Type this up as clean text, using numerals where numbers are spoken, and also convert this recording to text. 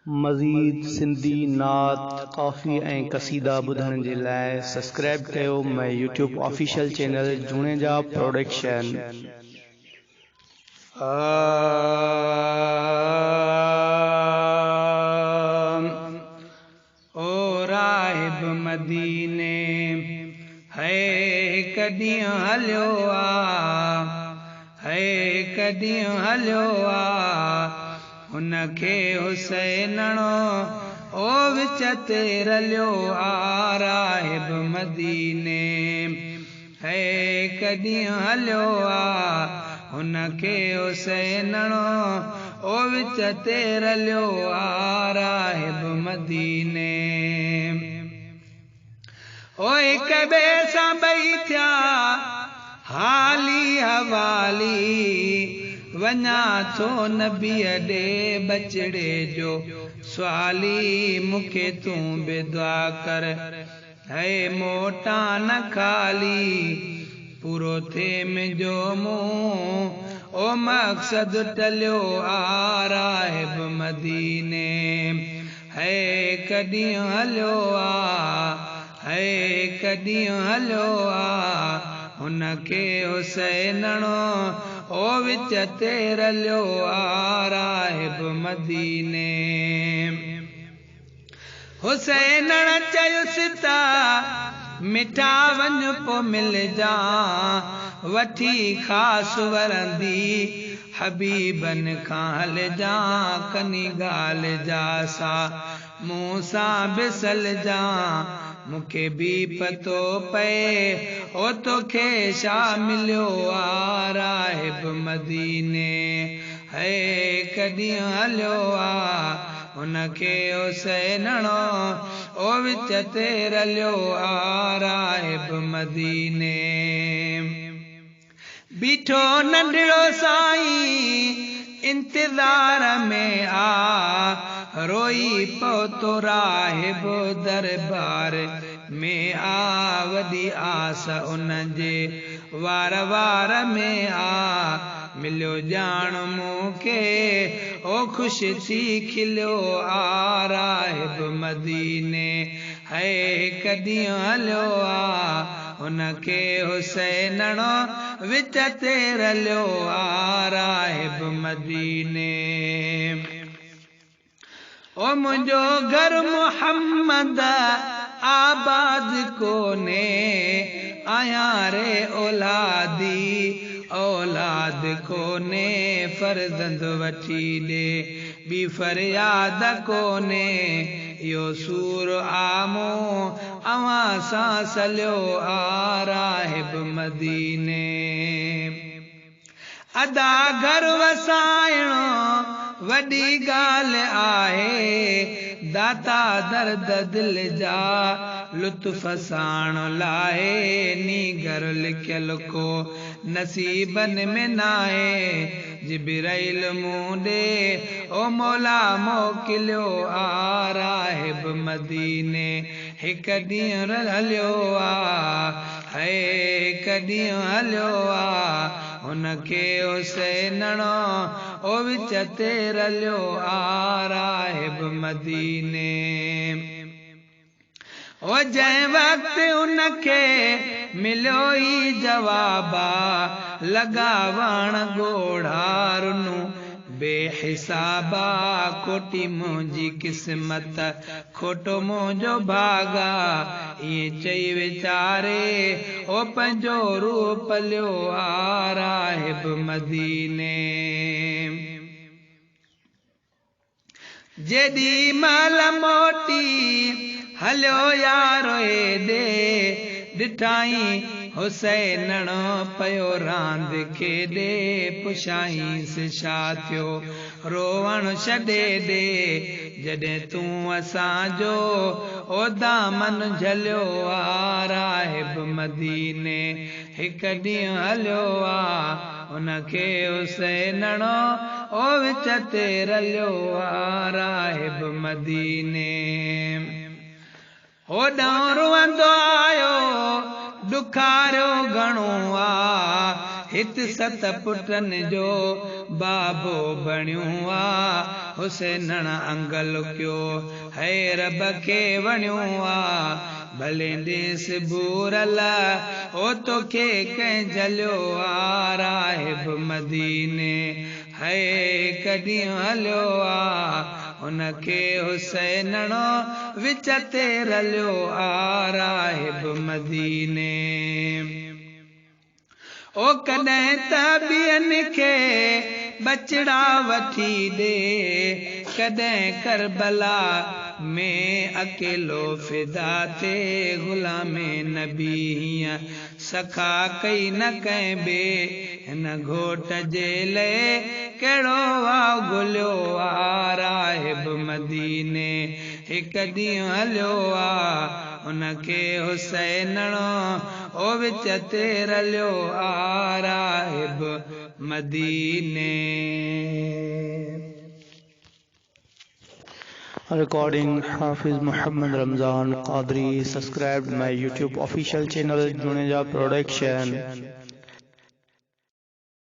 मज़ीद सिंधी नात काफ़ी ऐं क़सीदा ॿुधण जे लाइ सब्सक्राइब कयो मैं यूट्यूब ऑफिशियल चैनल जुणेजा प्रोडक्शन। ओ राहिब मदीने है कॾहिं हलियो है कॾहिं हलियो उनखे हुसैनणो ओ विच ते रलियो राहिब मदीने है कॾहिं हलियो उनखे हुसैनणो ओ विच ते रलियो राहिब मदीने। ओ हिक ॿिए सां ॿई थिया हाली हवाली वञा थो नबीअ ॾे बचड़े जो सवाली मूंखे तूं बि दुआ कर है मोटा न खाली पूरो थिए मुंहिंजो मुंहुं ओ मक़सद टलियो राहिब मदीने है कॾहिं हलियो है कॾहिं हलियो उनखे हुसैनणो ओ विच ते रलियो राहिब मदीने। हुसैनण चयुसि त मिठा वञ पो मिल जा वठी खास वरंदी हबीबन खां हल जा कनी ॻाल्हि जा सा मूं सां बिसल जा मूंखे भी पतो पए ओ तोखे छा मिलियो राहिब मदीने है कॾहिं हलियो उनखे हुसैनणो ओ विच ते रलियो राहिब मदीने। बीठो नंढड़ो साईं इंतज़ार में रोई पहुतो राहिब दरबार में वॾी आस उनजे वार वार में मिलियो ॼाण मूंखे ओ ख़ुशि थी खिलियो राहिब मदीने है कॾहिं हलियो उनखे हुसैनणो विच ते रलियो राहिब मदीने। ओ मुंहिंजो घर मुहम्मद आबाद कोने आयां रे औलादी औलाद कोने फर्ज़ंद वठी ॾे बि फरियाद कोने इहो सूर आमो अवां सां सलियो राहिब मदीने। अदा घर वसाइणो वॾी ॻाल्हि आहे दाता दर्द दिल जा लुत्फ़ साण लाहे नी घर लिखियल को नसीबन में नाहे जिब्राइल मूं ॾे ओ मौला मोकिलियो राहिब मदीने हिक ॾींहुं हलियो है कॾहिं हलियो उनखे हुसैनणो ओ विच ते रलियो राहिब मदीने। ओ जंहिं वक़्त उनखे मिलियो ई जवाबा लॻावण ॻोढ़ा रुनू बेहिसाबा खोटी मुंहिंजी क़िस्मत खोटो मुंहिंजो भागा ईअं चई वीचारे ओ पंहिंजो रूप लियो राहिब मदीने। जेॾी महिल मोटी हलियो यारो हेॾे ॾिठाई हुसैनणो पयो रांदि खेॾे पुछाईंसि छा थियो रोवण छॾे ॾे जॾहिं तूं असांजो ओ दामन झलियो राहिब मदीने हिक ॾींहुं हलियो उनखे हुसैनणो ओ विच ते रलियो राहिब मदीने। होॾां रुअंदो आयो ॾुखारियो घणो हित सत पुटन जो बाबो बणियो आ हुसैन अंग लुकियो है रब के वणियो आ भले देस बूरल ओ तो के कं जलियो आ राहिब मदीने है कदी हलियो आ उनके हुसैनणो विच ते रलियो आ राहिब मदीने ओ कॾहिं त ॿियनि खे बचड़ा वठी दे कॾहिं करबला में अकेलो फिदा थे गुलामे नबी हीअं सखा कई न कंहिं ॿिए हिन घोट जे लाइ कहिड़ो वाव गुलियो आ राहिब मदीने हिकु ॾींहुं हलियो आ उनखे हुसैनणो ओ विच ते रलियो आ राहिब मदीने Recording Hafiz Muhammad Ramzan Qadri. Subscribe my YouTube official channel Juneja Production.